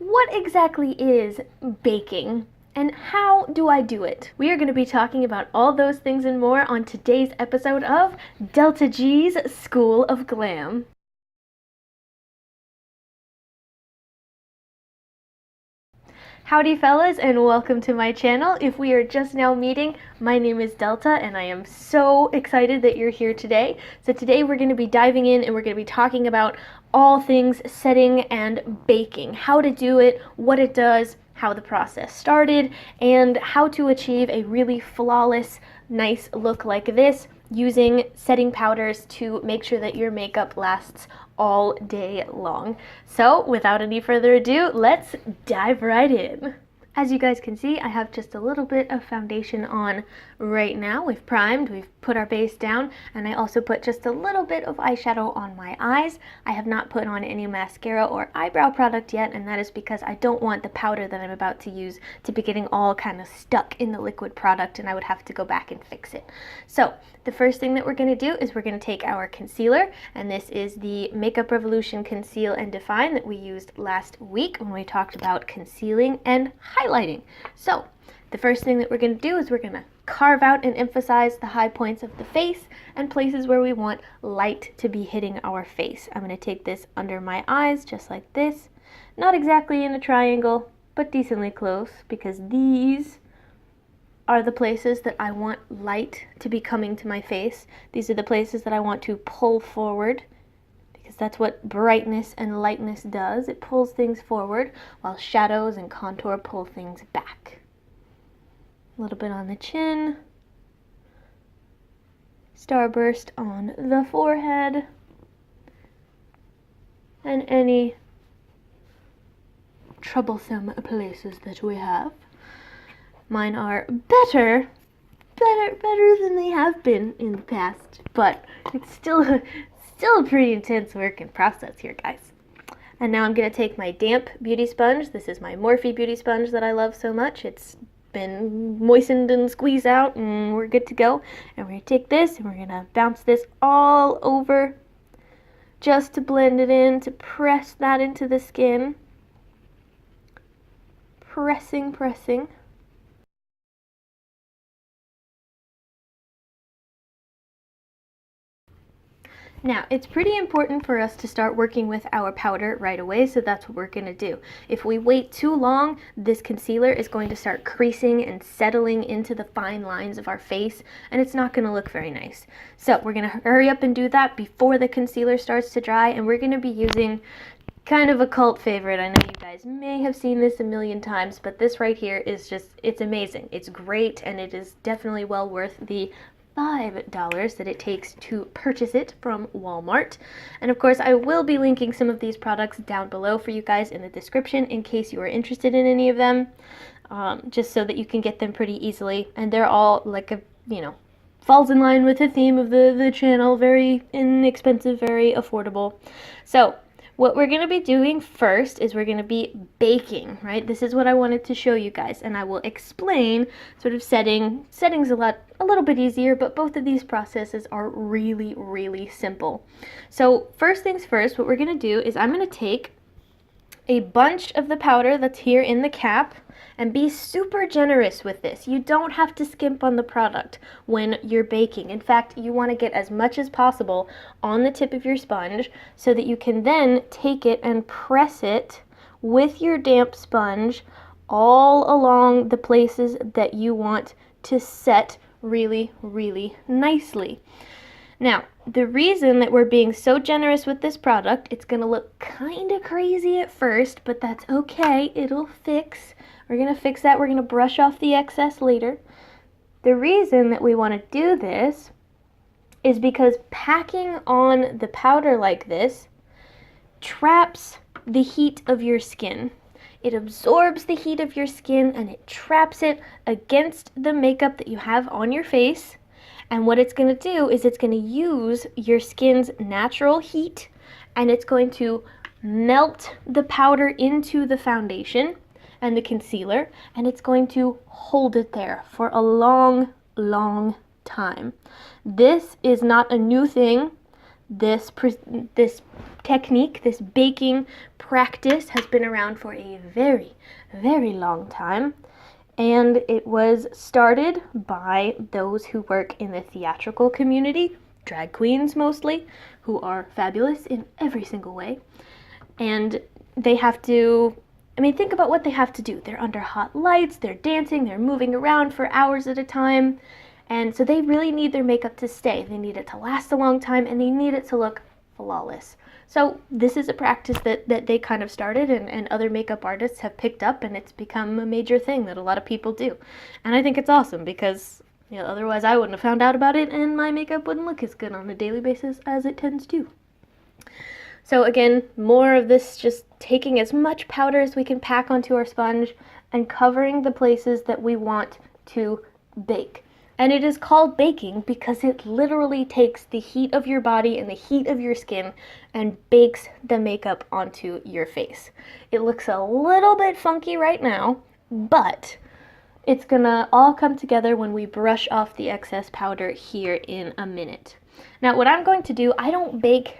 what exactly is baking? And how do I do it? We are going to be talking about all those things and more on today's episode of Delta G's School of Glam. Howdy fellas, and welcome to my channel. If we are just now meeting, my name is Delta and I am so excited that you're here today. So today we're going to be diving in and we're going to be talking about all things setting and baking, how to do it, what it does, how the process started, and how to achieve a really flawless, nice look like this using setting powders to make sure that your makeup lasts all day long. So without any further ado, let's dive right in. As you guys can see, I have just a little bit of foundation on right now. We've primed, we've put our base down, and I also put just a little bit of eyeshadow on my eyes. I have not put on any mascara or eyebrow product yet, and that is because I don't want the powder that I'm about to use to be getting all kind of stuck in the liquid product, and I would have to go back and fix it. So the first thing that we're going to do is we're going to take our concealer, and this is the Makeup Revolution Conceal and Define that we used last week when we talked about concealing and highlighting. So the first thing that we're going to do is we're going to carve out and emphasize the high points of the face and places where we want light to be hitting our face. I'm going to take this under my eyes just like this. Not exactly in a triangle, but decently close, because these are the places that I want light to be coming to my face. These are the places that I want to pull forward, because that's what brightness and lightness does. It pulls things forward, while shadows and contour pull things back. A little bit on the chin. Starburst on the forehead. And any troublesome places that we have. Mine are better than they have been in the past, but it's still a pretty intense work in process here, guys. And now I'm going to take my damp beauty sponge. This is my Morphe beauty sponge that I love so much. It's been moistened and squeezed out, and we're good to go. And we're going to take this and we're going to bounce this all over just to blend it in, to press that into the skin. Pressing. Now, it's pretty important for us to start working with our powder right away, so that's what we're going to do. If we wait too long, this concealer is going to start creasing and settling into the fine lines of our face, and it's not going to look very nice. So we're going to hurry up and do that before the concealer starts to dry, and we're going to be using kind of a cult favorite. I know you guys may have seen this a million times, but this right here is just, it's amazing. It's great, and it is definitely well worth the $5 that it takes to purchase it from Walmart. And of course, I will be linking some of these products down below for you guys in the description in case you are interested in any of them, just so that you can get them pretty easily. And they're all like a, falls in line with the theme of the channel, very inexpensive, very affordable. So what we're going to be doing first is we're going to be baking, right? This is what I wanted to show you guys, and I will explain sort of settings a little bit easier, but both of these processes are really, really simple. So first things first, what we're going to do is I'm going to take a bunch of the powder that's here in the cap and be super generous with this. You don't have to skimp on the product when you're baking. In fact, you want to get as much as possible on the tip of your sponge so that you can then take it and press it with your damp sponge all along the places that you want to set really, really nicely. Now, the reason that we're being so generous with this product, it's going to look kind of crazy at first, but that's okay. It'll fix. We're going to fix that. We're going to brush off the excess later. The reason that we want to do this is because packing on the powder like this traps the heat of your skin. It absorbs the heat of your skin and it traps it against the makeup that you have on your face. And what it's going to do is it's going to use your skin's natural heat, and it's going to melt the powder into the foundation and the concealer, and it's going to hold it there for a long, long time. This is not a new thing This technique, this baking practice has been around for a very, very long time. And it was started by those who work in the theatrical community, drag queens mostly, who are fabulous in every single way. And they have to, think about what they have to do. They're under hot lights, they're dancing, they're moving around for hours at a time. And so they really need their makeup to stay. They need it to last a long time, and they need it to look flawless. So this is a practice that they kind of started, and other makeup artists have picked up, and it's become a major thing that a lot of people do. And I think it's awesome because otherwise I wouldn't have found out about it, and my makeup wouldn't look as good on a daily basis as it tends to. So again, more of this, just taking as much powder as we can pack onto our sponge and covering the places that we want to bake. And it is called baking because it literally takes the heat of your body and the heat of your skin and bakes the makeup onto your face. It looks a little bit funky right now, but it's gonna all come together when we brush off the excess powder here in a minute. Now what I'm going to do, I don't bake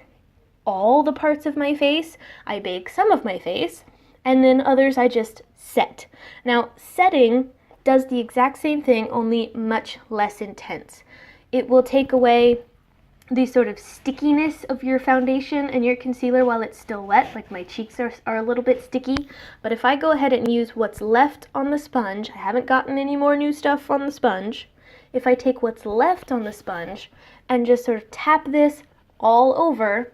all the parts of my face. I bake some of my face, and then others I just set. Now setting does the exact same thing, only much less intense. It will take away the sort of stickiness of your foundation and your concealer while it's still wet, like my cheeks are a little bit sticky. But if I go ahead and use what's left on the sponge, I haven't gotten any more new stuff on the sponge. If I take what's left on the sponge and just sort of tap this all over,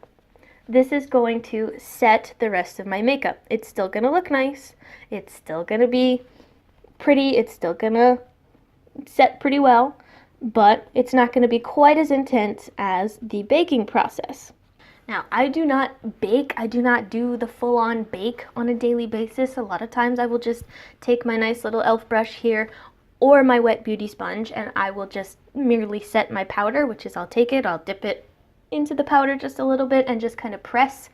this is going to set the rest of my makeup. It's still gonna look nice. It's still gonna be pretty. It's still gonna set pretty well, but it's not gonna be quite as intense as the baking process. Now, I do not bake. I do not do the full-on bake on a daily basis. A lot of times I will just take my nice little e.l.f. brush here or my wet beauty sponge, and I will just merely set my powder, which is I'll take it, I'll dip it into the powder just a little bit and just kind of press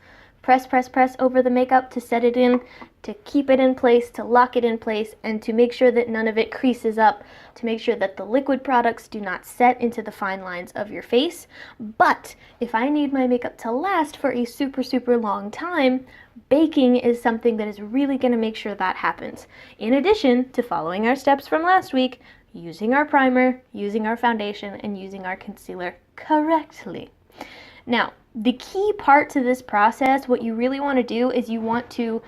over the makeup to set it in, to keep it in place, to lock it in place, and to make sure that none of it creases up, to make sure that the liquid products do not set into the fine lines of your face. But if I need my makeup to last for a super, super long time, baking is something that is really going to make sure that happens. In addition to following our steps from last week, using our primer, using our foundation, and using our concealer correctly. Now, the key part to this process, what you really want to do is you want to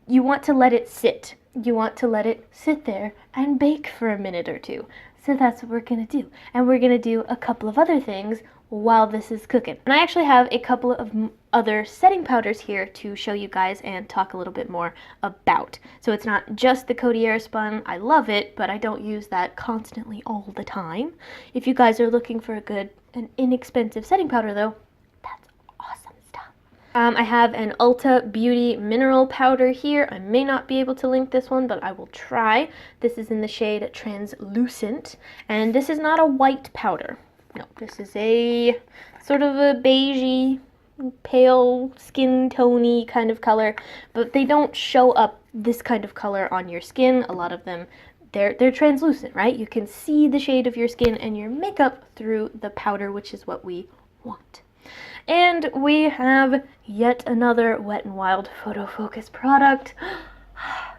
let it sit. You want to let it sit there and bake for a minute or two. So that's what we're going to do. And we're going to do a couple of other things while this is cooking. And I actually have a couple of other setting powders here to show you guys and talk a little bit more about. So it's not just the Coty Airspun. I love it, but I don't use that constantly all the time. If you guys are looking for a good and inexpensive setting powder though, that's awesome stuff. I have an Ulta Beauty mineral powder here. I may not be able to link this one, but I will try. This is in the shade Translucent, and this is not a white powder. No, this is a sort of a beigey, pale, skin tony kind of color, but they don't show up this kind of color on your skin. A lot of them, they're translucent, right? You can see the shade of your skin and your makeup through the powder, which is what we want. And we have yet another Wet n Wild Photo Focus product.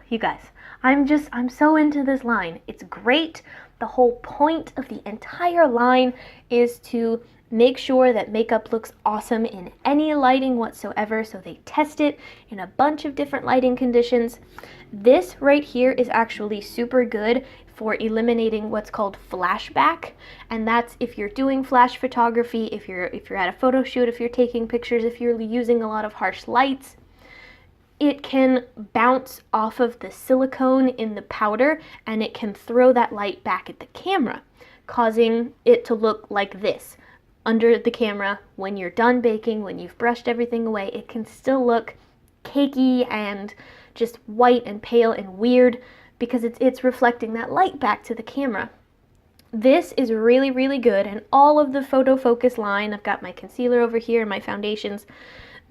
You guys, I'm so into this line. It's great. The whole point of the entire line is to make sure that makeup looks awesome in any lighting whatsoever, so they test it in a bunch of different lighting conditions. This right here is actually super good for eliminating what's called flashback, and that's if you're doing flash photography, if you're at a photo shoot, if you're taking pictures, if you're using a lot of harsh lights. It can bounce off of the silicone in the powder and it can throw that light back at the camera, causing it to look like this. Under the camera, when you're done baking, when you've brushed everything away, it can still look cakey and just white and pale and weird because it's reflecting that light back to the camera. This is really, really good, and all of the Photo Focus line, I've got my concealer over here and my foundations,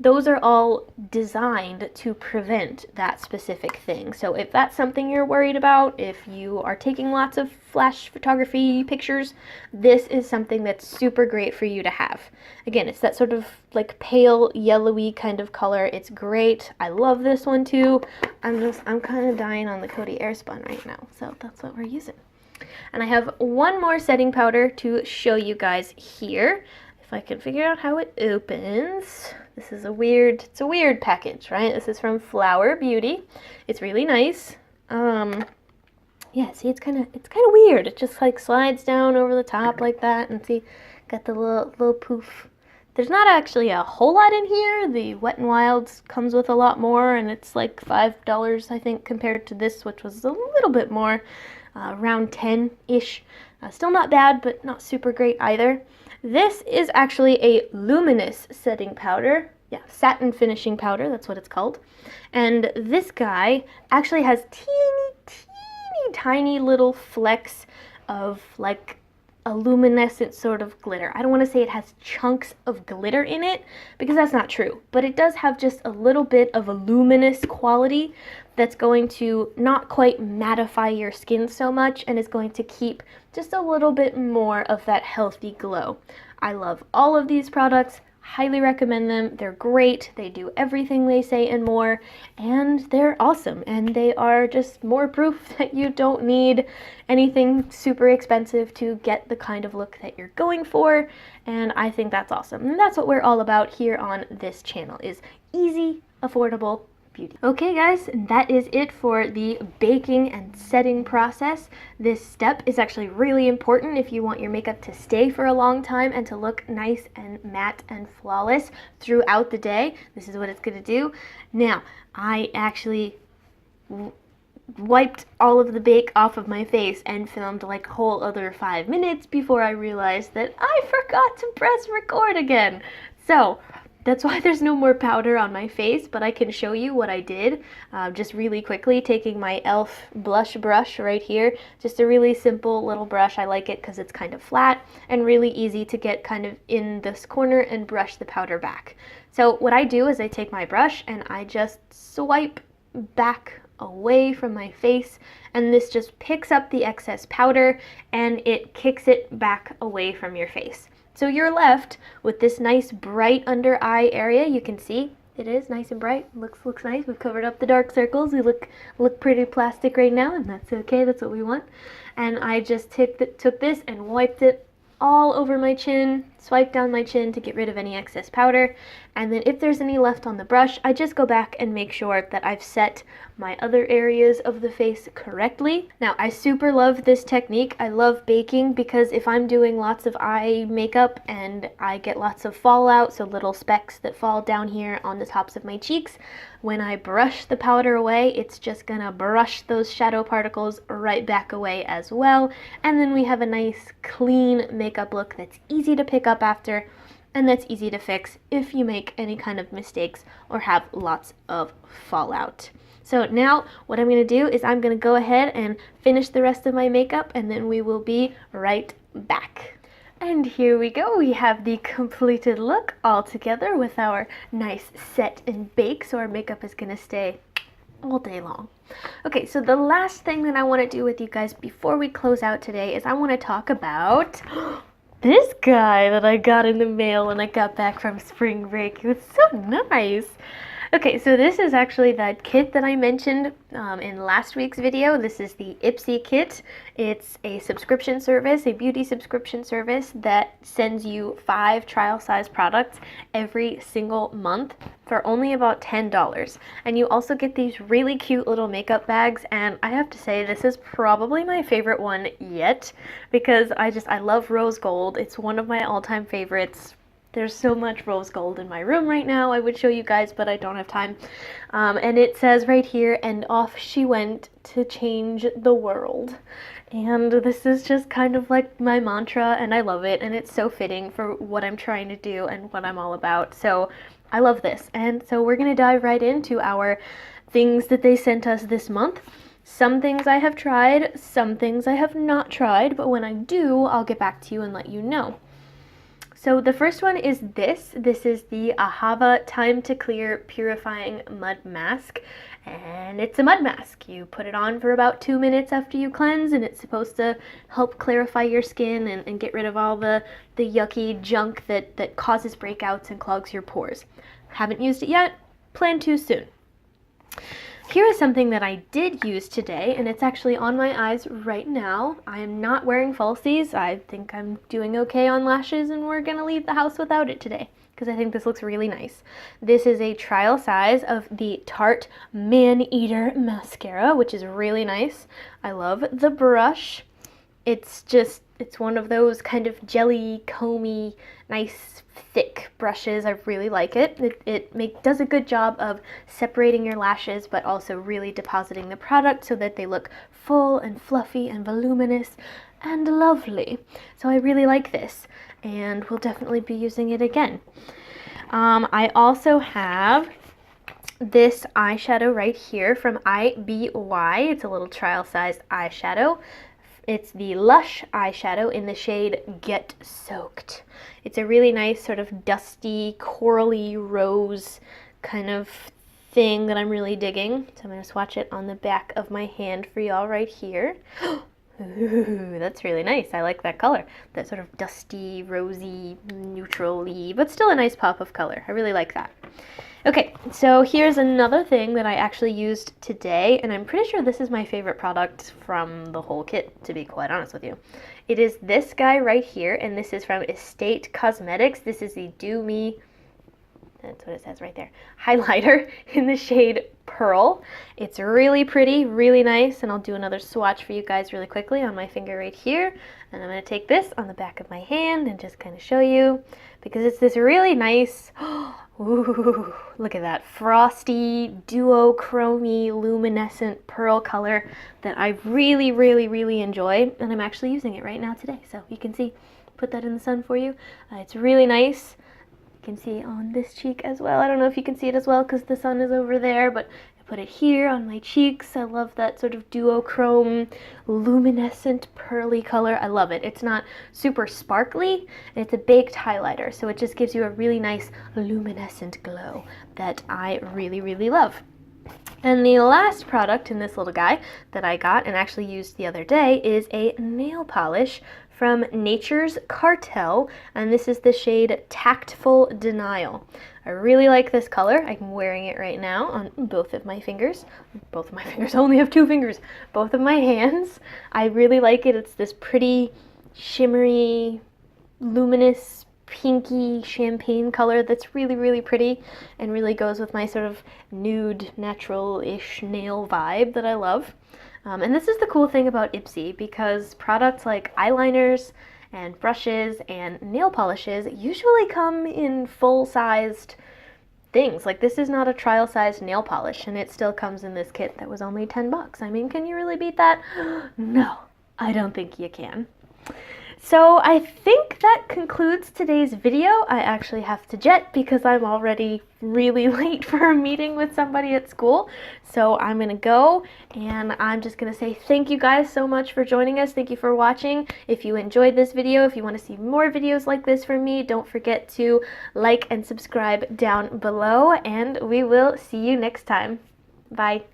those are all designed to prevent that specific thing. So if that's something you're worried about, if you are taking lots of flash photography pictures, this is something that's super great for you to have. Again, it's that sort of like pale yellowy kind of color. It's great. I love this one too. I'm kind of dying on the Coty Airspun right now, so that's what we're using. And I have one more setting powder to show you guys here. If I can figure out how it opens. This is it's a weird package, right? This is from Flower Beauty. It's really nice. Yeah, see, it's kind of weird. It just like slides down over the top like that, and see, got the little poof. There's not actually a whole lot in here. The Wet n Wild's comes with a lot more, and it's like $5, I think, compared to this, which was a little bit more, around 10-ish. Still not bad, but not super great either. This is actually a luminous setting powder. Yeah, satin finishing powder, that's what it's called. And this guy actually has teeny tiny little flecks of like a luminescent sort of glitter. I don't want to say it has chunks of glitter in it because that's not true, but it does have just a little bit of a luminous quality that's going to not quite mattify your skin so much and is going to keep just a little bit more of that healthy glow. I love all of these products. Highly recommend them. They're great. They do everything they say and more, and they're awesome. And they are just more proof that you don't need anything super expensive to get the kind of look that you're going for. And I think that's awesome. And that's what we're all about here on this channel, is easy, affordable beauty. Okay guys, that is it for the baking and setting process. This step is actually really important if you want your makeup to stay for a long time and to look nice and matte and flawless throughout the day. This is what it's going to do. Now, I actually wiped all of the bake off of my face and filmed like a whole other 5 minutes before I realized that I forgot to press record again. So that's why there's no more powder on my face, but I can show you what I did just really quickly, taking my e.l.f. blush brush right here. Just a really simple little brush. I like it because it's kind of flat and really easy to get kind of in this corner and brush the powder back. So what I do is I take my brush and I just swipe back away from my face, and this just picks up the excess powder and it kicks it back away from your face. So you're left with this nice bright under eye area. You can see it is nice and bright. Looks nice. We've covered up the dark circles. We look pretty plastic right now, and that's okay. That's what we want. And I just took this and wiped it all over my chin, swipe down my chin to get rid of any excess powder, and then if there's any left on the brush, I just go back and make sure that I've set my other areas of the face correctly. Now, I super love this technique. I love baking because if I'm doing lots of eye makeup and I get lots of fallout, so little specks that fall down here on the tops of my cheeks, when I brush the powder away, it's just gonna brush those shadow particles right back away as well. And then we have a nice clean makeup look that's easy to pick up after and that's easy to fix if you make any kind of mistakes or have lots of fallout. So now what I'm gonna do is I'm gonna go ahead and finish the rest of my makeup, and then we will be right back. And here we go, we have the completed look all together with our nice set and bake, so our makeup is gonna stay all day long. Okay, so the last thing that I want to do with you guys before we close out today is I want to talk about this guy that I got in the mail when I got back from spring break. It was so nice. Okay, so this is actually that kit that I mentioned in last week's video. This is the Ipsy kit. It's a subscription service, a beauty subscription service that sends you 5 trial size products every single month for only about $10. And you also get these really cute little makeup bags, and I have to say this is probably my favorite one yet because I love rose gold. It's one of my all-time favorites. There's so much rose gold in my room right now. I would show you guys, but I don't have time. And it says right here, and off she went to change the world. And this is just kind of like my mantra, and I love it. And it's so fitting for what I'm trying to do and what I'm all about. So I love this. And so we're gonna dive right into our things that they sent us this month. Some things I have tried, some things I have not tried, but when I do, I'll get back to you and let you know. So the first one is this. This is the Ahava Time to Clear Purifying Mud Mask. And it's a mud mask. You put it on for about 2 minutes after you cleanse, and it's supposed to help clarify your skin and get rid of all the yucky junk that causes breakouts and clogs your pores. Haven't used it yet, plan to soon. Here is something that I did use today, and it's actually on my eyes right now. I am not wearing falsies. I think I'm doing okay on lashes, and we're gonna leave the house without it today because I think this looks really nice. This is a trial size of the Tarte Man-Eater Mascara, which is really nice. I love the brush. It's one of those kind of jelly, comey, nice, thick brushes. I really like it. It does a good job of separating your lashes, but also really depositing the product so that they look full and fluffy and voluminous and lovely. So I really like this, and we'll definitely be using it again. I also have this eyeshadow right here from IBY. It's a little trial-sized eyeshadow. It's the Lush eyeshadow in the shade Get Soaked. It's a really nice sort of dusty, corally rose kind of thing that I'm really digging. So I'm going to swatch it on the back of my hand for y'all right here. Ooh, that's really nice. I like that color. That sort of dusty, rosy, neutral-y, but still a nice pop of color. I really like that. Okay, so here's another thing that I actually used today, and I'm pretty sure this is my favorite product from the whole kit, to be quite honest with you. It is this guy right here, and this is from Estate Cosmetics. This is the Do Me, that's what it says right there, highlighter in the shade Pearl. It's really pretty, really nice, and I'll do another swatch for you guys really quickly on my finger right here. And I'm going to take this on the back of my hand and just kind of show you, because it's this really nice, ooh, look at that, frosty, duochromy, luminescent pearl color that I really, really, really enjoy, and I'm actually using it right now today, so you can see, put that in the sun for you. It's really nice. You can see on this cheek as well. I don't know if you can see it as well because the sun is over there, but I put it here on my cheeks. I love that sort of duochrome, luminescent, pearly color. I love it. It's not super sparkly, and it's a baked highlighter, so it just gives you a really nice luminescent glow that I really, really love. And the last product in this little guy that I got and actually used the other day is a nail polish from Nature's Cartel, and this is the shade Tactful Denial. I really like this color. I'm wearing it right now on both of my fingers. Both of my fingers, I only have 2 fingers. Both of my hands. I really like it. It's this pretty, shimmery, luminous, pinky champagne color that's really, really pretty and really goes with my sort of nude, natural-ish nail vibe that I love. And this is the cool thing about Ipsy, because products like eyeliners and brushes and nail polishes usually come in full-sized things. Like, this is not a trial-sized nail polish, and it still comes in this kit that was only $10. I mean, can you really beat that? No, I don't think you can. So I think that concludes today's video. I actually have to jet because I'm already really late for a meeting with somebody at school. So I'm gonna go, and I'm just gonna say thank you guys so much for joining us. Thank you for watching. If you enjoyed this video, if you want to see more videos like this from me, don't forget to like and subscribe down below, and we will see you next time. Bye.